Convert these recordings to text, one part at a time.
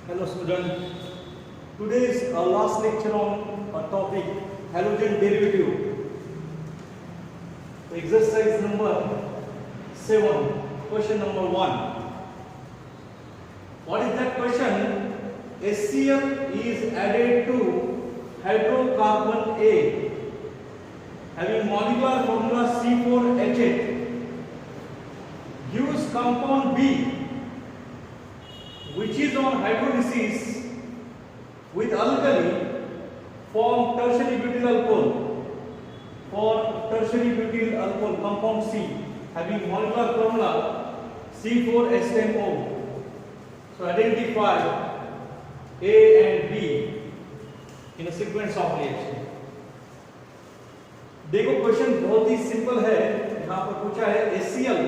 Hello student. Today is our last lecture on a topic halogen derivative. Exercise number 7, question number 1. What is that question? HCl is added to hydrocarbon A having molecular formula C4H8 gives compound B which is on hydrolysis with alkali form tertiary butyl alcohol. For tertiary butyl alcohol compound C having molecular formula C4H10O. So identify A and B in a sequence of reaction. देखो question बहुत ही simple है. यहाँ पर पूछा है HCl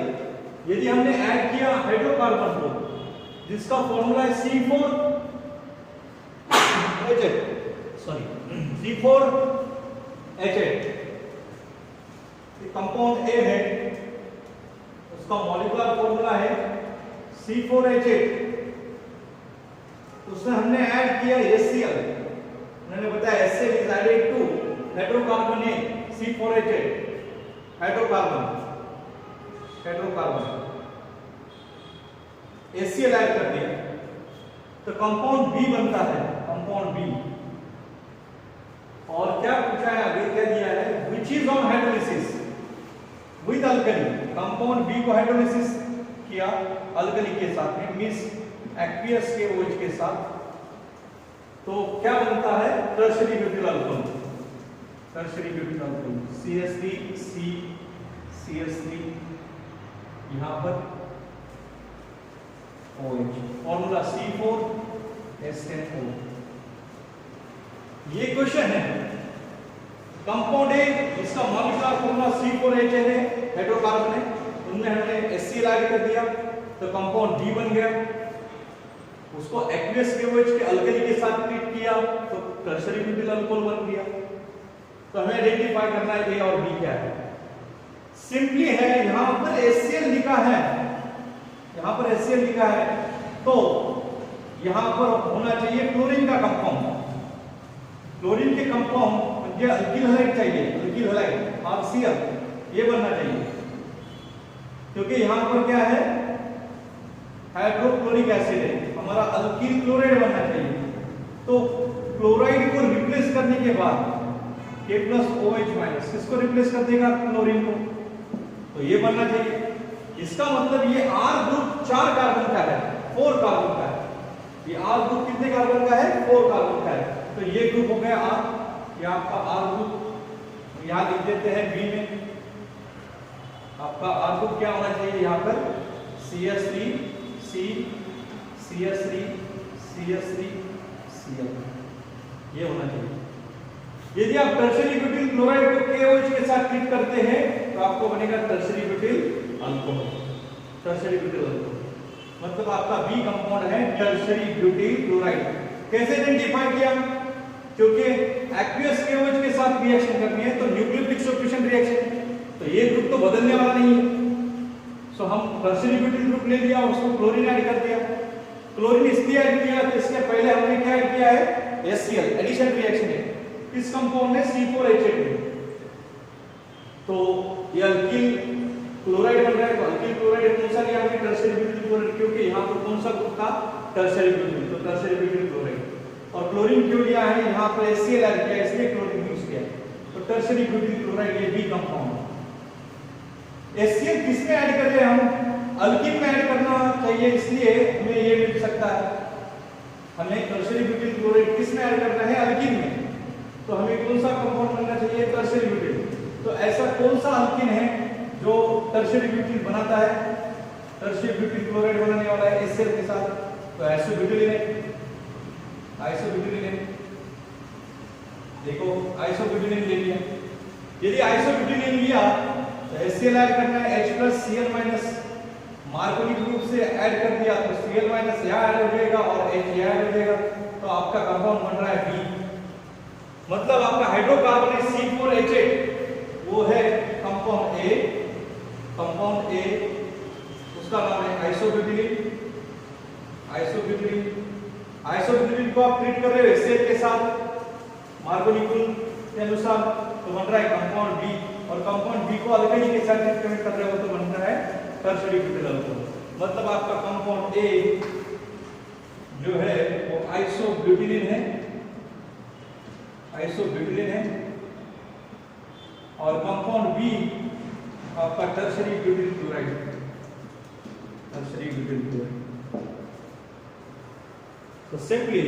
यदि हमने add किया हाइड्रोकार्बन को जिसका फॉर्मूला है C4H8 कंपाउंड A है उसका मॉलिक्यूलर फॉर्मूला है C4H8. उसमें हमने ऐड किया HCl. मैंने बताया HCl is added to hydrocarbon A C4H8 hydrocarbon HCl add कर दिया तो कंपाउंड B बनता है. कंपाउंड B और क्या पूछा है आगे क्या दिया है which is on hydrolysis with alkali. Compound B को हाइड्रोलिसिस किया अल्कली के साथ में मींस एक्वियस के OH के साथ तो क्या बनता है tertiary butyl alcohol. Tertiary butyl alcohol CH3 यहां पर OH फॉर्मूला C4H10O. ये क्वेश्चन है कंपाउंड ए इसका मॉलिक्यूलर फॉर्मूला C4H8 है हाइड्रोकार्बन है उनमें हमने HCl ऐड कर दिया तो कंपाउंड B बन गया. उसको एक्वियस के OH के अल्कली के साथ ट्रीट किया तो टर्शियरी ब्यूटिल अल्कोहल बन गया. तो हमें आइडेंटिफाई करना है A और B क्या है. सिंपली है यहां पर HCl लिखा है तो यहां पर होना चाहिए क्लोरीन का कंपाउंड. क्लोरीन के कंपाउंड ये अल्किल हैलाइड चाहिए. अल्किल हैलाइड HCl ये बनना चाहिए क्योंकि यहां पर क्या है हाइड्रोक्लोरिक एसिड है हमारा अल्किल क्लोराइड बनना चाहिए. तो क्लोराइड को रिप्लेस करने के बाद K+OH- किसको रिप्लेस कर देगा क्लोरीन को तो ये बनना चाहिए. इसका मतलब ये R ग्रुप 4 कार्बन का है 4 कार्बन का है. ये R ग्रुप कितने कार्बन का है 4 कार्बन का है. तो ये ग्रुप हो गया R. ये आपका R ग्रुप यहां लिख देते हैं B में. आपका R ग्रुप क्या होना चाहिए यहां पर CH3 Cl ये होना चाहिए. यदि आप टर्शियरी ब्यूटिल क्लोराइड को KOH के साथ ट्रीट करते हैं तो आपको बनेगा tertiary butyl alcohol. Tertiary butyl alcohol मतलब आपका B कंपाउंड है टर्शियरी ब्यूटिल क्लोराइड. कैसे आइडेंटिफाई किया क्योंकि एक्वियस KOH के साथ रिएक्शन करनी है तो न्यूक्लियोफिलिक सब्स्टिट्यूशन रिएक्शन तो ये ग्रुप तो बदलने वाला नहीं है. सो हम टर्शियरी ब्यूटिल ग्रुप ले लिया उसको क्लोरीन ऐड कर दिया. क्लोरीन इसलिए ऐड किया तो इसके पहले हमने क्या ऐड किया है HCl एडिशन रिएक्शन है किस कंपाउंड में C4H8 में. तो ये अल्किल क्लोराइड बन रहा है तो अल्किल क्लोराइड कौन सा लिया हमने टर्शियरी ब्यूटिल क्लोराइड क्योंकि यहां पर कौन सा ग्रुप था टर्शियरी ब्यूटिल तो टर्शियरी ब्यूटिल क्लोराइड. और क्लोरीन क्यों लिया है यहां पर HCl ऐड किया इसलिए क्लोरीन यूज किया तो टर्शियरी ब्यूटिल क्लोराइड ये B कंपाउंड. HCl किसमें ऐड कर रहे हैं हम अल्किल में ऐड करना चाहिए इसलिए हमें ये मिल सकता है. हमें टर्शियरी ब्यूटिल क्लोराइड किसमें ऐड करना है अल्किल में तो हमें कौन सा कंपाउंड बनना चाहिए टर्शियरी ब्यूटिल. तो ऐसा कौन सा अल्किन है जो टर्शियरी ब्यूटिल बनाता है टर्शियरी ब्यूटिल क्लोराइड बनाने वाला है HCl के साथ तो आइसोब्यूटिलीन. देखो आइसोब्यूटिलीन ले लिया. यदि आइसोब्यूटिलीन लिया तो HCl ऐड करना है H+Cl- मार्कोनिक ग्रुप से ऐड कर दिया तो Cl- यहां ऐड हो जाएगा और H यहां ऐड हो जाएगा तो आपका कंपाउंड बन रहा है B. मतलब आपका हाइड्रोकार्बन है C4H8 वो है कंपाउंड A उसका नाम है आइसोब्यूटिलीन आइसोब्यूटिल को आप ट्रीट कर रहे हो HCl के साथ मार्कोनिकुल के अनुसार, तो बन रहा है कंपाउंड बी, और कंपाउंड बी को अल्कली के साथ ट्रीटमेंट कर रहे हो तो बन रहा है टर्शियरी ब्यूटिल अल्कोहल। मतलब आपका कंपाउंड ए जो है वो आइसोब्यूटिलिन है, आइसोब्यूटिलिन है, और कंपाउंड बी आपका tertiary butyl chloride, tertiary butyl chloride. तो सिंपली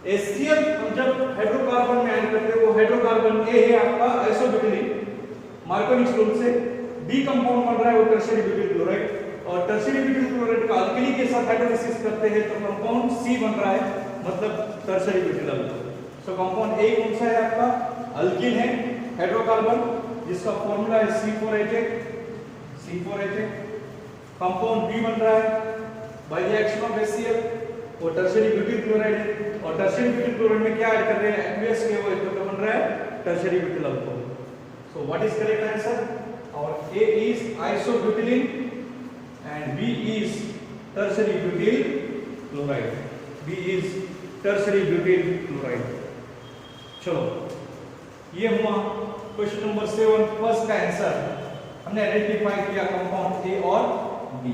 HCl हम जब हाइड्रोकार्बन में ऐड करते हैं, वो हाइड्रोकार्बन ए है आपका आइसोब्यूटिलिन मार्कोनिक ग्रुप से, बी कंपाउंड बन रहा है वो टर्शियरी ब्यूटिल क्लोराइड, और टर्शियरी ब्यूटिल क्लोराइड का अल्कली के साथ हाइड्रोलिसिस करते हैं तो कंपाउंड सी बन रहा है, मतलब tertiary butyl alcohol. So compound A कौन सा है आपका? अल्किन है, हाइड्रोकार्बन, जिसका फॉर्मूला है C4H8, C4H8। कंपाउंड बी बन रहा है by the action of HCl, वो टर्शियरी ब्यूटिल क्लोराइड है, और टर्शियरी ब्यूटिल क्लोराइड में क्या ऐड कर रहे हैं? एक्वियस के, वो तो बन रहा है tertiary butyl alcohol. So what is correct answer? और A is isobutylene and B is tertiary butyl chloride, B is tertiary butyl chloride। चलो ये हुआ क्वेश्चन नंबर 7 फर्स्ट का आंसर, हमने आइडेंटिफाई किया कंपाउंड A और B।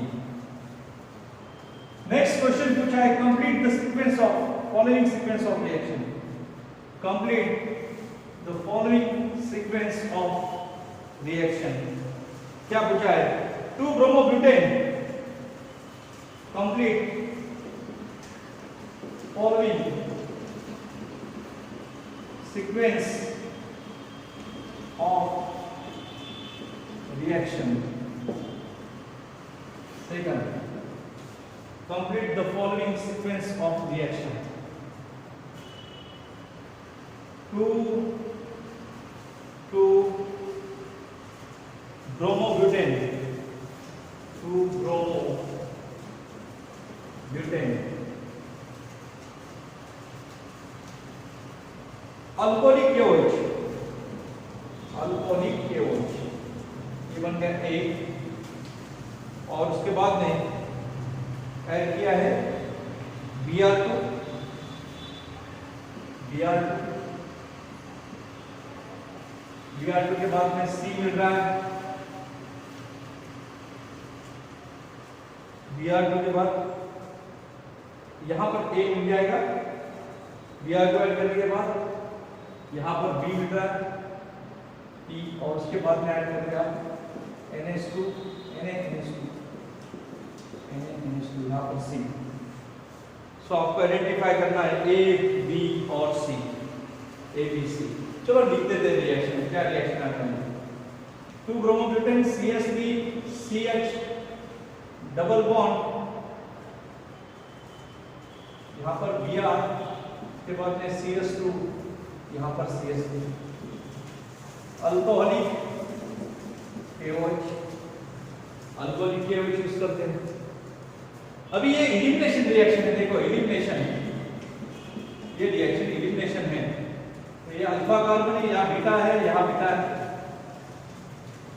नेक्स्ट क्वेश्चन पूछा है complete the sequence of following sequence of reaction, complete the following sequence of reaction. क्या पूछा है? 2-bromobutan, complete following sequence of reaction. Second, complete the following sequence of reaction. 2-bromobutane, 2-bromobutane, alcoholic KOH, alcoholic KOH, ये बन गया एक, और उसके बाद में ऐड किया है Br2, Br2 के बाद में C मिल रहा है, Br2 के बाद यहां पर A मिल जाएगा, Br2 ऐड करने के बाद यहां पर B मिल रहा है P, और उसके बाद में ऐड करेंगे आप NH2, यहाँ पर C। सो आपको आइडेंटिफाई करना है A, B और C, A, B, C। चलो लिख देते हैं रिएक्शन, क्या रिएक्शन आता है? 2-bromobutane CH3 CH double bond, यहाँ पर Br के बाद में CH2, यहाँ पर CH3, alcoholic KOH, alcoholic KOH use करते हैं। अभी ये एलिमिनेशन रिएक्शन है, देखो एलिमिनेशन है, ये रिएक्शन एलिमिनेशन है, तो ये अल्फा कार्बन है, यहाँ बीटा है, यहाँ बीटा है,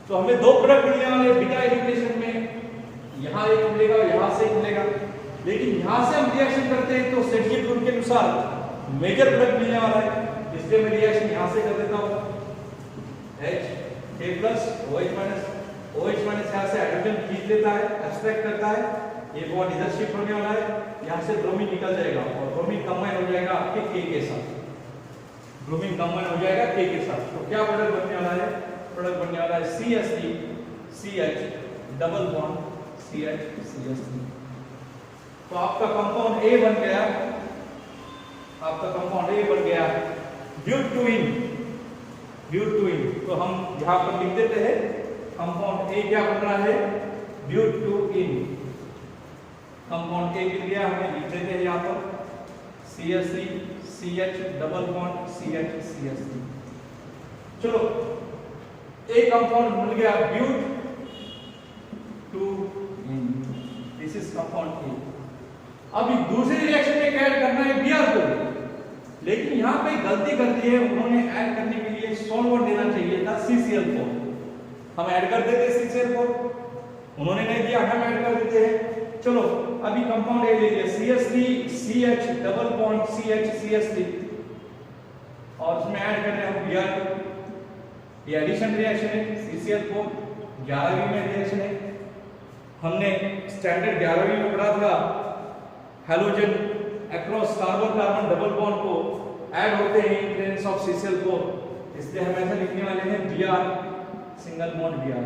तो हमें दो प्रोडक्ट मिलने वाले बीटा एलिमिनेशन में, यहाँ एक मिलेगा, यहाँ से एक मिलेगा, लेकिन यहाँ से हम रिएक्शन करते हैं तो सेटलिट रूल के अनुसार मेजर प्रोडक्ट मिलने वाला है, इसलिए मैं रिएक्शन यहाँ से कर देता हूँ, H OH माइनस यहाँ से हाइड्रोजन खींच लेता है, एब्स्ट्रैक्ट करता है, ये बॉन्ड इधर शिफ्ट होने वाला है, यहाँ से ब्रोमीन निकल जाएगा और ब्रोमीन कंबाइन हो जाएगा आपके K के साथ, ब्रोमीन कंबाइन हो जाएगा K के साथ, तो क्या प्रोडक्ट बनने वाला है? प्रोडक्ट बनने वाला है CH3 CH double bond CH CH3। तो आपका कंपाउंड A बन गया, आपका कंपाउंड A बन गया ब्यूटूइन। तो हम यहाँ पर लिख देते हैं कंपाउंड A क्या बन रहा है? ब्यूटूइन। कंपाउंड A मिल गया, हमें लिख देते हैं यहाँ पर CH3 CH double bond CH CH3। चलो एक कंपाउंड मिल गया ब्यूटूइन, दिस इज कंपाउंड A। अब दूसरी रिएक्शन में क्या ऐड करना है? Br2, लेकिन यहाँ पे गलती कर दी है, उन्होंने ऐड करने के लिए सॉल्वेंट देना चाहिए था CCl4, हम ऐड कर देते CCl4, उन्होंने नहीं दिया, हम ऐड कर देते हैं, चलो अभी कंपाउंड ए ले लिया CH3 CH double bond CH CH3 और उसमें ऐड कर रहे हैं हम Br। ये एडिशन रिएक्शन है CCl4 11वीं में रिएक्शन है। हमने स्टैंडर्ड 11वीं में पढ़ा था halogen across carbon carbon double bond को ऐड होते हैं इन प्रेजेंस ऑफ CCl4, इसलिए हम ऐसा लिखने वाले हैं Br single bond Br।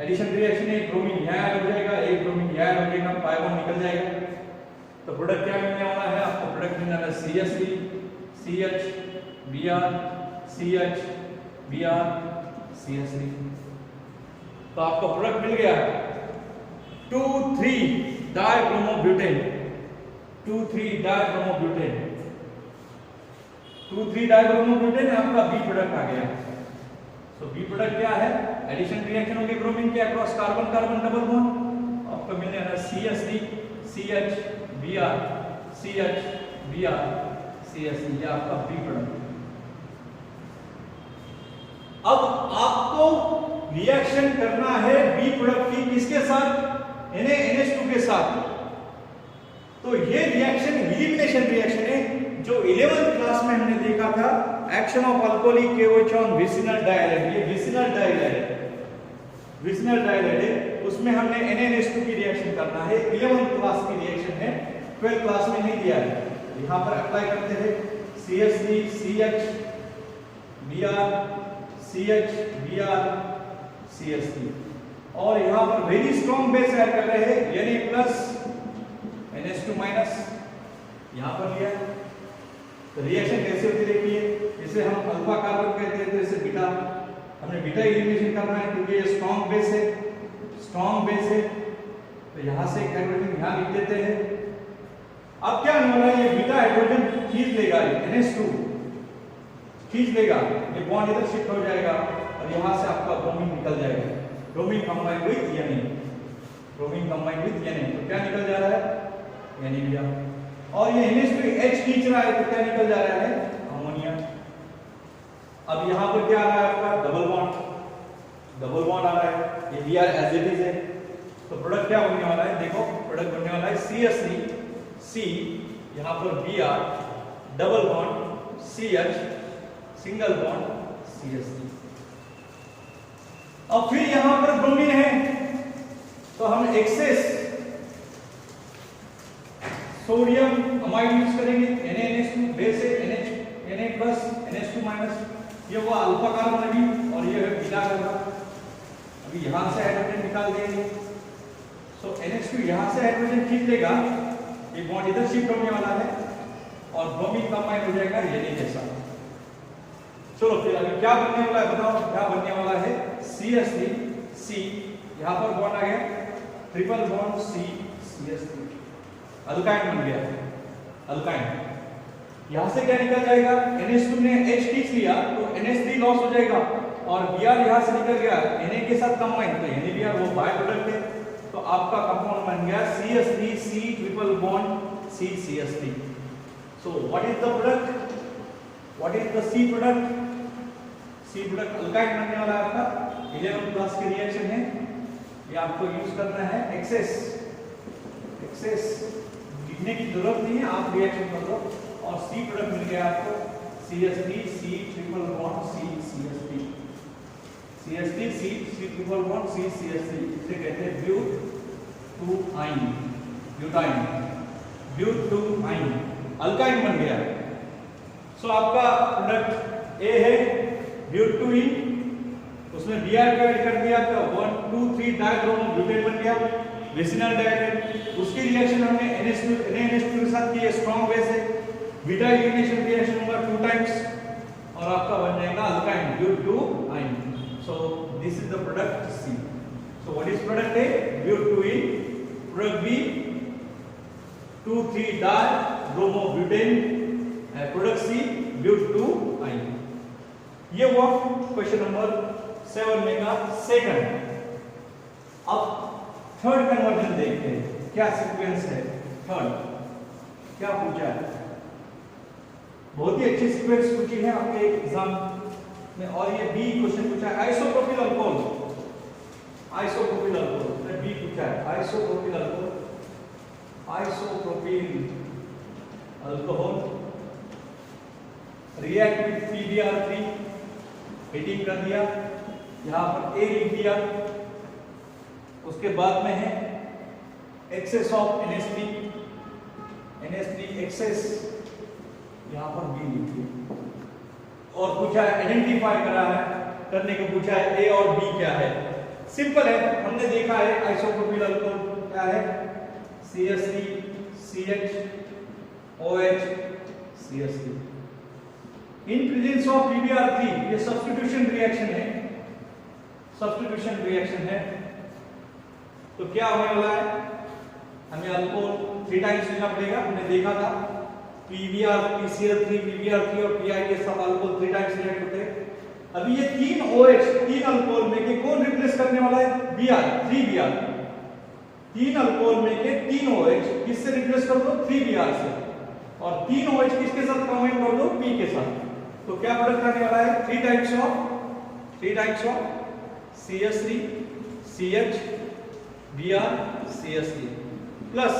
Addition reaction है, ब्रोमीन यहाँ ऐड हो जाएगा, एक ब्रोमीन यहाँ ऐड हो जाएगा, पाई बॉन्ड निकल जाएगा। तो प्रोडक्ट क्या मिलने वाला है आपको? प्रोडक्ट मिलने वाला है CH3 CH Br CH Br CH3। तो आपको प्रोडक्ट मिल गया 2,3 डाइब्रोमोब्यूटेन 2,3 डाइब्रोमोब्यूटेन 2,3 डाइब्रोमोब्यूटेन आपका बी प्रोडक्ट आ गया। तो बी प्रोडक्ट क्या है? एडिशन रिएक्शन होगी ब्रोमीन के across carbon carbon double bond, आपको मिलने वाला CH3 CH Br CH Br CH3, ये आपका बी प्रोडक्ट। अब आपको रिएक्शन करना है बी प्रोडक्ट की किसके साथ? NaNH2 के साथ। तो ये रिएक्शन एलिमिनेशन रिएक्शन है जो 11th क्लास में हमने देखा था, action of alcoholic KOH on vicinal डाइहाइड। ये विसिनल डाइहाइड है, उसमें हमने NaNH2 की रिएक्शन करना है। 11th क्लास की रिएक्शन है, 12th क्लास में नहीं दिया है। यहां पर अप्लाई करते हैं CH3 CH Br CH Br CH3 और यहां पर वेरी स्ट्रॉन्ग बेस ऐड कर रहे हैं Na+ NH2- यहां पर लिया। तो रिएक्शन कैसे होती देखिए, इसे हम अल्फा कार्बन कहते हैं, तो इसे बीटा, हमने बीटा एलिमिनेशन करना है क्योंकि ये स्ट्रॉन्ग बेस है। तो यहां से हाइड्रोजन यहां लिख देते हैं। अब क्या होने वाला है, ये बीटा हाइड्रोजन खींच लेगा, NH2 खींच लेगा, ये बॉन्ड इधर शिफ्ट हो जाएगा और यहां से आपका ब्रोमीन निकल जाएगा। Bromine combine with Na, bromine combine with Na, तो क्या निकल जा रहा है? Na। और ये NH2 खींच रहा है, तो क्या निकल जा रहा है? अमोनिया। अब यहां पर क्या आ रहा है आपका? डबल बॉन्ड आ रहा है, ये Br एज इट इज है। तो प्रोडक्ट क्या बनने वाला है? देखो प्रोडक्ट बनने वाला है CH3 C, यहां पर Br double bond CH single bond CH3। अब फिर यहां पर ब्रोमीन है, तो हम एक्सेस सोडियम अमाइड यूज करेंगे। NaNH2 बेस है, Na+ NH2-, ये वो अल्फा कार्बन अभी, और ये है बीटा कार्बन। अभी यहां से हाइड्रोजन निकाल देंगे, तो NH2 यहां से हाइड्रोजन खींच लेगा, ये बॉन्ड इधर शिफ्ट होने वाला है और ब्रोमीन कंबाइन हो जाएगा Na के साथ। चलो फिर अभी क्या बनने वाला है बताओ, क्या बनने वाला है? CH3 C, यहां पर बॉन्ड आ गया, triple bond C CH3, alkyne बन गया। अल्काइन यहां से क्या निकल जाएगा? NH2 ने H खींच लिया तो NH3 लॉस हो जाएगा और Br यहां से निकल गया Na के साथ कंबाइन, तो NaBr वो बाय प्रोडक्ट है। तो आपका कंपाउंड बन गया CH3 C triple bond C CH3। So what is the product? What is the C product? C product alkyne बनने वाला है आपका। 11th क्लास की रिएक्शन है, ये आपको यूज करना है। एक्सेस लिखने की जरूरत नहीं है, आप रिएक्शन कर लो। और C प्रोडक्ट मिल गया आपको CH3 C triple bond C CH3 CH3 C triple bond C CH3, इसे कहते हैं ब्यूटाइन, अल्काइन बन गया। सो आपका प्रोडक्ट A है ब्यूटीन, उसमें Br का ऐड कर दिया तो 1,2,3 डाइब्रोमोब्यूटेन बन गया, विसिनल डाइहाइड। उसकी रिएक्शन हमने NaNH2 के साथ की, स्ट्रॉन्ग बेस है, बीटा एलिमिनेशन रिएक्शन होगा 2 टाइम्स और आपका बन जाएगा alkyne butyne. So this is the product C। So what is product A? Butene. Product B 2,3 dibromobutane, product C butyne. ये हुआ क्वेश्चन नंबर 7 में का सेकंड। अब थर्ड कन्वर्जन देखते हैं, क्या सीक्वेंस है थर्ड, क्या पूछा है। बहुत ही अच्छी सीक्वेंस पूछी है आपके एग्जाम में, और ये बी क्वेश्चन पूछा है आइसोप्रोपिल अल्कोहल, बी पूछा है isopropyl alcohol. Isopropyl alcohol react with PbR3, heating कर दिया, यहां पर A लिख दिया, उसके बाद में है एक्सेस ऑफ NH3 एक्सेस, यहां पर B लिख दिया, और पूछा है आइडेंटिफाई करने को पूछा है A और B क्या है। सिंपल है, हमने देखा है आइसोप्रोपिल अल्कोहल क्या है, CH3 CH OH CH3। In presence of PbR3, ये सब्स्टिट्यूशन रिएक्शन है, तो क्या होने वाला है, हमें अल्कोहल 3 टाइम्स लेना पड़ेगा। हमने देखा था PbCl3 PbR3 और Pi के साथ अल्कोहल 3 टाइम्स रिएक्ट होते हैं। अभी ये 3 OH 3 अल्कोहल में के कौन रिप्लेस करने वाला है, Br 3Br। 3 अल्कोहल में के 3 OH किससे रिप्लेस कर दो, 3Br से, और 3 OH किसके साथ कंबाइन कर दो, P के साथ। तो क्या प्रोडक्ट आने वाला है, 3 times of CH3 CH Br CH3 plus,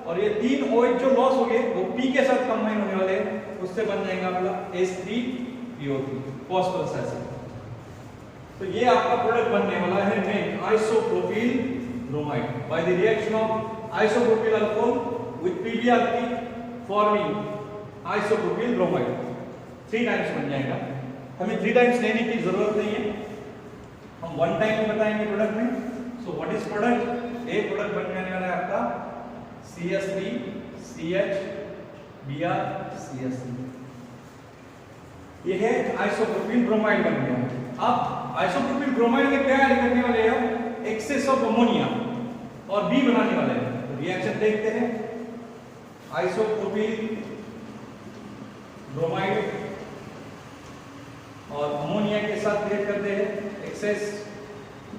और ये 3 OH जो लॉस हो गए वो P के साथ कंबाइन होने वाले हैं, उससे बन जाएगा अपना H3PO3 फॉस्फोरस एसिड। तो ये आपका प्रोडक्ट बनने वाला है main isopropyl bromide by the reaction of isopropyl alcohol with PbR3 forming isopropyl bromide. 3 times बन जाएगा, हमें 3 टाइम्स लेने की जरूरत नहीं है, हम 1 टाइम में बताएंगे प्रोडक्ट में। सो what is product, A product बन जाने वाला है आपका CH3 CH Br CH3, ये है आइसोप्रोपिल ब्रोमाइड बन गया। अब आइसोप्रोपिल ब्रोमाइड में क्या ऐड करने वाले हैं, एक्सेस ऑफ अमोनिया और B बनाने वाले हैं। तो रिएक्शन देखते हैं, आइसोप्रोपिल ब्रोमाइड और अमोनिया के साथ रिएक्ट करते हैं, एक्सेस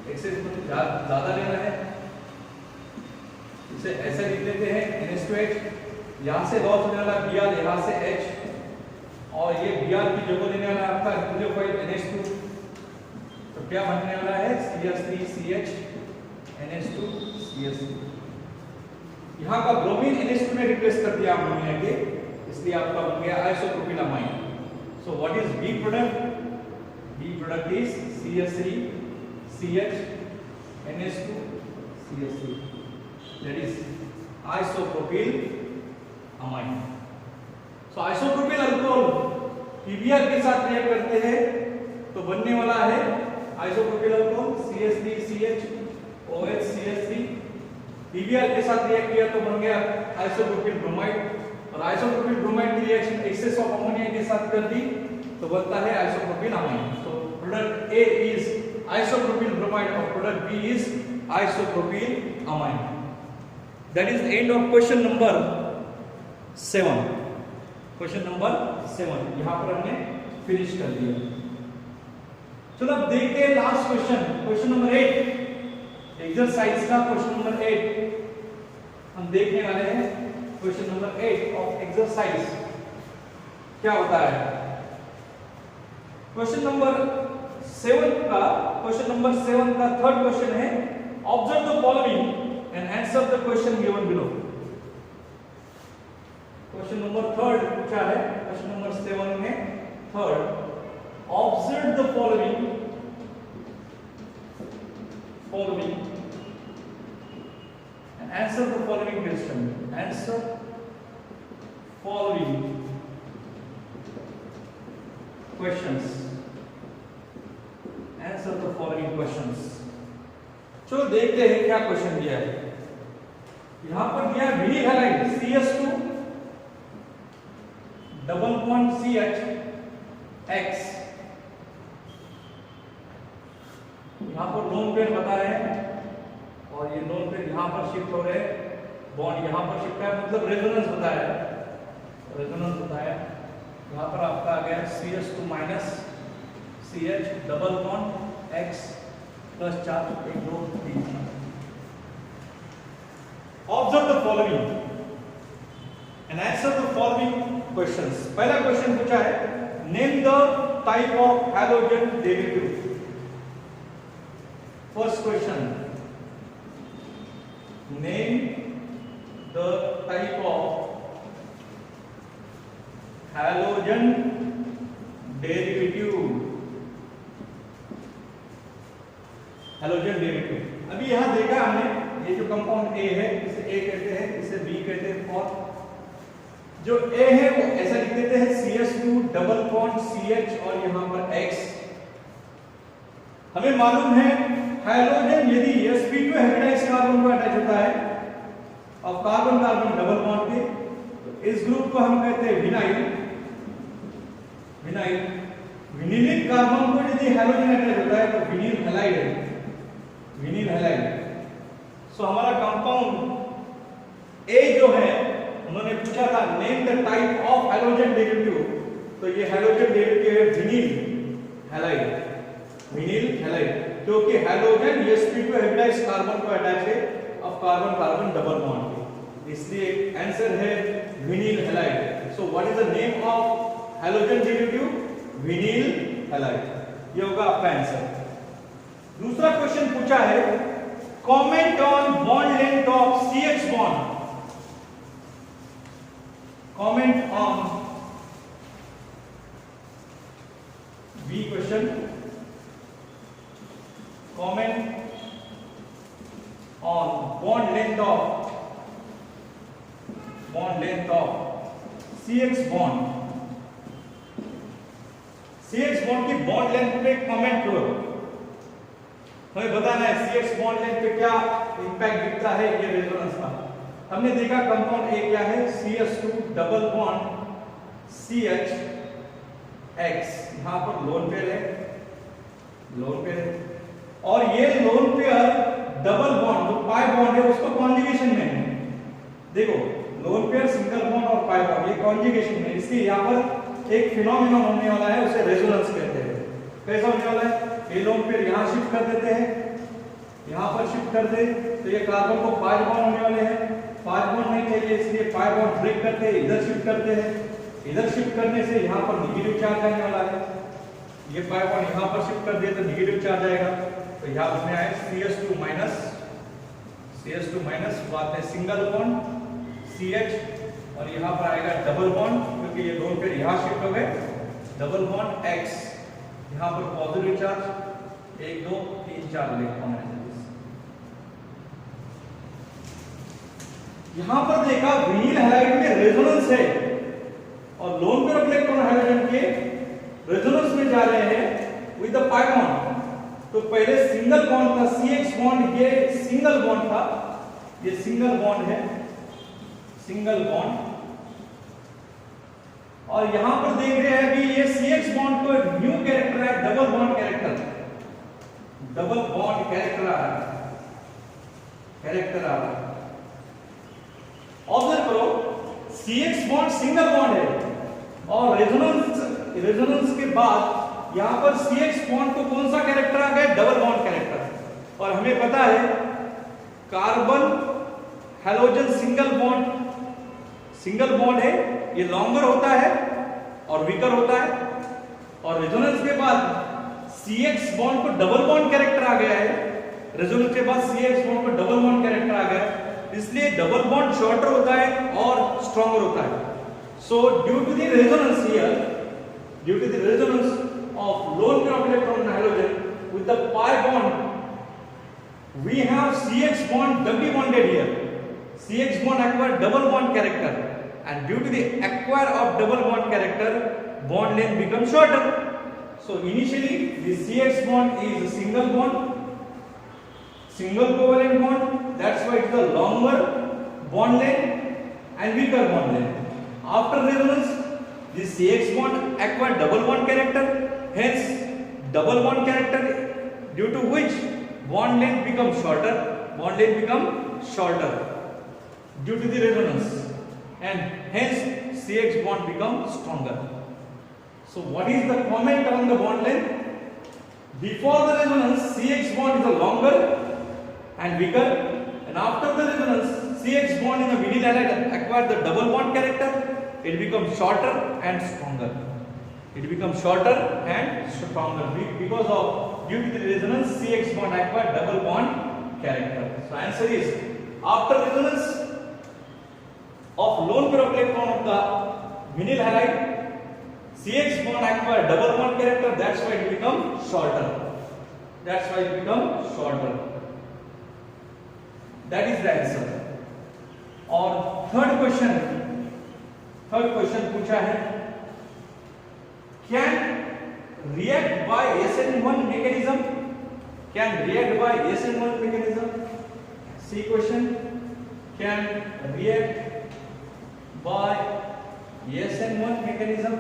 को ज्यादा लेना है, इसे ऐसे लिख लेते हैं NH2H, यहां से लॉस होने वाला Br, यहां से H, और ये Br की जगह लेने वाला आपका न्यूक्लियोफाइल NH2, तो क्या बनने वाला है CH3 CH NH2 CH3। यहां का ब्रोमीन NH2 में रिप्लेस कर दिया अमोनिया के, इसलिए आपका बन गया isopropyl amine. So what is B product, B product is CH3 CH NH2 CH3, that is isopropyl amine। so isopropyl alcohol PbR के साथ रिएक्ट करते हैं तो बनने वाला है isopropyl alcohol CH3 CH OH CH3। PbR के साथ रिएक्ट किया तो बन गया isopropyl ब्रोमाइड, और isopropyl ब्रोमाइड की रिएक्शन एक्सेस ऑफ अमोनिया के साथ कर दी तो बनता है isopropyl amine। so product A is isopropyl bromide और product B is isopropyl amine। That is the end of question number 7। Question number 7 यहां पर हमने फिनिश कर दिया। चलो अब देखते हैं लास्ट क्वेश्चन नंबर 8 एक्सरसाइज का। क्वेश्चन नंबर 8 हम देखने वाले हैं। क्वेश्चन नंबर 8 ऑफ एक्सरसाइज क्या होता है। क्वेश्चन नंबर 7 का थर्ड क्वेश्चन है, observe the following and answer the question given below। Question number 3 पूछा है, क्वेश्चन नंबर 7 में third, observe the following and answer the following question। answer following questions। answer the following questions। चलो देखते हैं क्या question दिया है। यहां पर दिया vinyl halide CH2 double bond CH X, यहां पर लोन पेयर बता रहे हैं और ये लोन पेयर यहां पर शिफ्ट हो रहे हैं, बॉन्ड यहां पर शिफ्ट है, मतलब रेजोनेंस बताया यहां पर आपका आ गया CH2 minus CH double bond X plus charge 1 2 3। Observe the following and answer the following questions. पहला क्वेश्चन पूछा है, name the type of halogen derivative. First question, name the type of halogen derivative, अभी यहां देखा हमने, ये जो compound A है इसे A कहते हैं, इसे B कहते हैं, और जो A है वो ऐसा लिख देते हैं CH2 डबल बॉन्ड CH और यहां पर X। हमें मालूम है हाइड्रोजन यदि sp2 हाइब्रिडाइज कार्बन को अटैच होता है और कार्बन कार्बन डबल बॉन्ड के, तो इस ग्रुप को हम कहते हैं विनाइल। विनिलिक कार्बन को यदि हाइड्रोजन अटैच होता है तो विनिल हैलाइड है, विनिल हैलाइड। सो हमारा कंपाउंड A जो है, उन्होंने पूछा था name the type of hydrogen derivative, तो ये हाइड्रोजन डेरिवेटिव है विनिल हैलाइड, क्योंकि हाइड्रोजन sp2 हाइब्रिडाइज कार्बन को अटैच है अब कार्बन कार्बन डबल बॉन्ड पे, इसलिए आंसर है vinyl halide. So what is the name of hydrogen derivative? Vinyl halide, ये होगा आपका आंसर। दूसरा क्वेश्चन पूछा है comment on bond length of CH bond, comment on B question, comment on bond length of CH bond की bond length पे comment करो। हमें बताना है CH बॉन्ड लेंथ पे क्या इंपैक्ट दिखता है ये रेजोनेंस का। हमने देखा कंपाउंड A क्या है CH2 double bond CH X, यहां पर लोन पेयर है, और ये लोन पेयर डबल बॉन्ड जो पाई बॉन्ड है उसको कॉन्जुगेशन में है। देखो लोन पेयर सिंगल बॉन्ड और पाई बॉन्ड ये कॉन्जुगेशन में, इसलिए यहाँ पर एक फिनोमेनन होने वाला है, उसे रेजोनेंस कहते हैं। कैसा होने वाला है? ये लोन पेयर यहाँ शिफ्ट कर देते हैं, यहाँ पर शिफ्ट कर दे तो ये कार्बन को पाई बॉन्ड होने वाले हैं, पाई बॉन्ड नहीं चाहिए इसलिए पाई बॉन्ड ब्रेक करके इधर शिफ्ट करते हैं, इधर शिफ्ट करने से यहाँ पर नेगेटिव चार्ज आने वाला है, ये पाई बॉन्ड यहाँ पर शिफ्ट कर दिया तो नेगेटिव चार्ज आएगा, तो यहाँ उसमें आए CH2 माइनस, बाद में सिंगल बॉन्ड CH और यहाँ पर आएगा डबल बॉन्ड, क्योंकि ये दोनों पेयर यहाँ शिफ्ट हो गए, डबल बॉन्ड X, यहाँ पर पॉजिटिव चार्ज 1 2 3 4 इलेक्ट्रॉन। यहाँ पर देखा विनिल हैलाइड में रेजोनेंस है और lone pair of electron hydrogen के रेजोनेंस में जा रहे हैं विद द पाई बॉन्ड। तो पहले सिंगल बॉन्ड था CH बॉन्ड, ये सिंगल बॉन्ड था, ये सिंगल बॉन्ड है, सिंगल बॉन्ड, और यहां पर देख रहे हैं अभी ये CH बॉन्ड को न्यू कैरेक्टर है, डबल बॉन्ड कैरेक्टर आ रहा है। ऑब्जर्व करो CH बॉन्ड सिंगल बॉन्ड है और रेजोनेंस के बाद यहां पर CH बॉन्ड को कौन सा कैरेक्टर आ गया? Double bond character. और हमें पता है कार्बन हैलोजन सिंगल बॉन्ड है, ये लॉन्गर होता है और वीकर होता है, और रेजोनेंस के बाद CH बॉन्ड को डबल बॉन्ड कैरेक्टर आ गया है, रेजोनेंस के बाद CH बॉन्ड को डबल बॉन्ड कैरेक्टर आ गया है, इसलिए डबल बॉन्ड शॉर्टर होता है और स्ट्रॉन्गर होता है। So due to the resonance of lone pair of electron in halogen with the pi bond, we have CH bond doubly bonded here. CH bond acquire double bond character, and due to the acquire of double bond character, bond length becomes shorter. So initially the CH bond is a single covalent bond, that's why it is a longer bond length and weaker bond length. After resonance, the CH bond acquire double bond character, hence double bond character, due to which bond length becomes shorter due to the resonance, and hence CH bond becomes stronger. So what is the comment on the bond length? Before the resonance, CH bond is a longer and weaker, and after the resonance, CH bond in the vinyl halide acquire the double bond character, it becomes shorter and stronger. Because of due to the resonance, CH bond acquire double bond character. So answer is after resonance number of electron of the vinyl halide, CH bond acquire double bond character, that's why it becomes shorter. That's why it becomes shorter. That is the answer. और third question पूछा है, can react by SN1 mechanism? Can react by SN1 mechanism? See question. Can react by SN1 mechanism?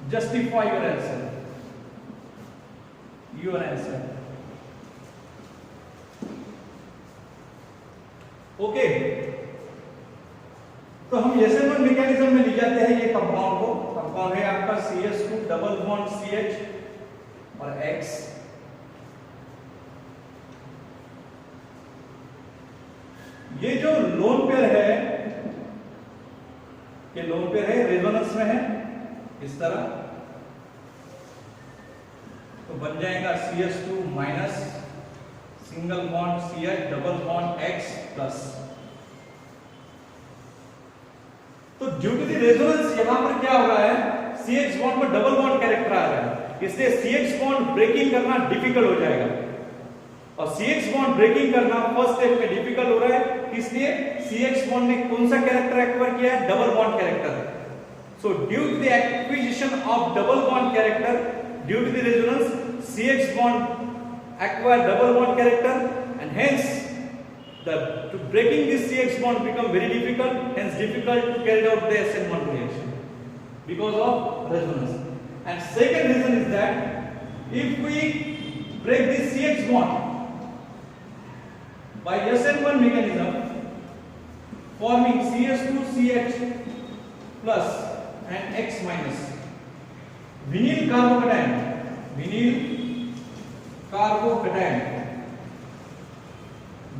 Justify your answer. Your answer. Okay, तो हम SN1 mechanism में ले जाते हैं ये कंपाउंड को। कंपाउंड है आपका CH2 डबल बॉन्ड CH और X। ये जो लोन पेयर है, ये लोन पेयर है, रेजोनेंस में है इस तरह, तो बन जाएगा CH2 minus single bond CH double bond X plus. तो ड्यू टू द रेजोनेंस यहां पर क्या हो रहा है, CH बॉन्ड पर डबल बॉन्ड कैरेक्टर आ रहा है, इसलिए CH बॉन्ड ब्रेकिंग करना डिफिकल्ट हो जाएगा। और CH बॉन्ड ब्रेकिंग करना फर्स्ट स्टेप में डिफिकल्ट हो रहा है, इसलिए CH बॉन्ड ने कौन सा कैरेक्टर एक्वायर किया है, double bond character. So due to the acquisition of double bond character, due to the resonance CH bond acquire double bond character, and hence to breaking this CH bond become very difficult, hence difficult to carry out the SN1 reaction because of resonance. And second reason is that if we break this CH bond by SN1 mechanism forming CH2CH plus and X minus, vinyl carbocation,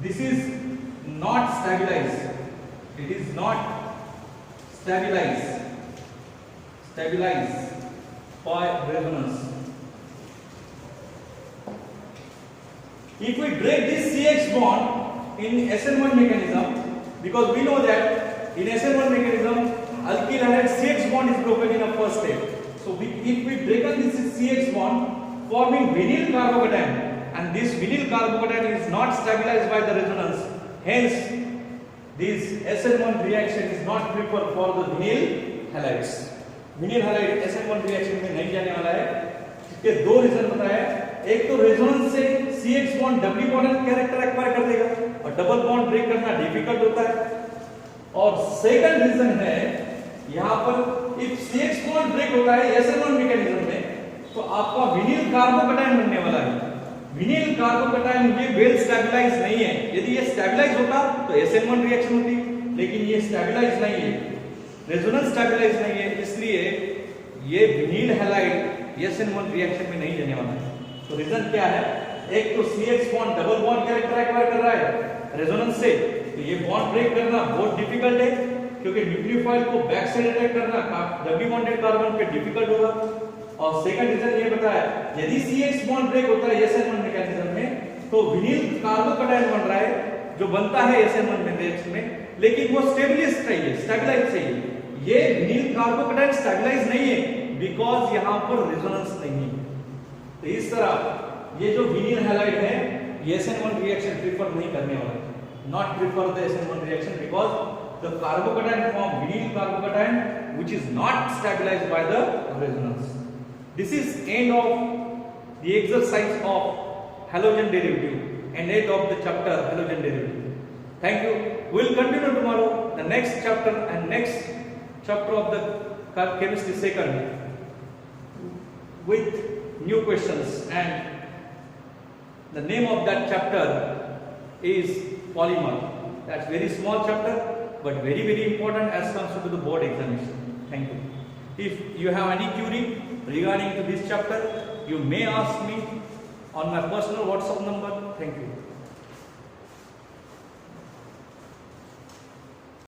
this is not stabilized. It is not stabilized by resonance. If we break this CH bond in SN1 mechanism, because we know that in SN1 mechanism alkyl halide CH bond is broken in a first step. So if we break up this CH bond forming vinyl carbocation, and this vinyl carbocation is not stabilized by the resonance, hence this SN1 reaction is not preferred for the vinyl halides. Vinyl halide SN1 reaction में नहीं जाने वाला है। इसके दो reason बताया, एक तो रेजोनेंस से CH bond double bond character acquire कर देगा और डबल बॉन्ड ब्रेक करना डिफिकल्ट होता है, और सेकंड रीजन है यहां पर इफ CH बॉन्ड ब्रेक होता है SN1 मैकेनिज्म में, तो आपका विनिल कार्बोकैटायन बनने वाला है। विनिल कार्बोकैटायन ये वेल स्टेबलाइज नहीं है, यदि ये स्टेबलाइज होता तो SN1 रिएक्शन होती, लेकिन ये स्टेबलाइज नहीं है, रेजोनेंस स्टेबलाइज नहीं है, इसलिए ये विनिल हैलाइड SN1 रिएक्शन में नहीं जाने वाला है। तो रीजन क्या है, एक तो CH bond double bond character acquire कर रहा है रेजोनेंस से, तो ये बॉन्ड ब्रेक करना बहुत डिफिकल्ट है, क्योंकि न्यूक्लियोफाइल को बैक साइड अटैक करना डबल बॉन्डेड कार्बन पे डिफिकल्ट होगा। और सेकंड रीजन ये बताया, यदि CH बॉन्ड ब्रेक होता है SN1 मैकेनिज्म में, तो विनिल कार्बोकैटायन बन रहा है जो बनता है SN1 रिएक्शन में, लेकिन वो स्टेबलाइज चाहिए, स्टेबलाइज चाहिए। ये विनिल कार्बोकैटायन स्टेबलाइज नहीं है बिकॉज़ यहां पर रेजोनेंस नहीं है। तो इस तरह ये जो विनिल हैलाइड है ये SN1 रिएक्शन प्रेफर नहीं करने वाला है, not prefer the SN1 reaction because the carbocation form vinyl carbocation which is not stabilized by the resonance. This is end of the exercise of halogen derivative and end of the chapter halogen derivative. Thank you. We will continue tomorrow the next chapter and next chapter of the chemistry second with new questions, and the name of that chapter is polymer. That's very small chapter but very important as comes to the board examination. Thank you. If you have any query regarding to this chapter, you may ask me on my personal WhatsApp number. Thank you.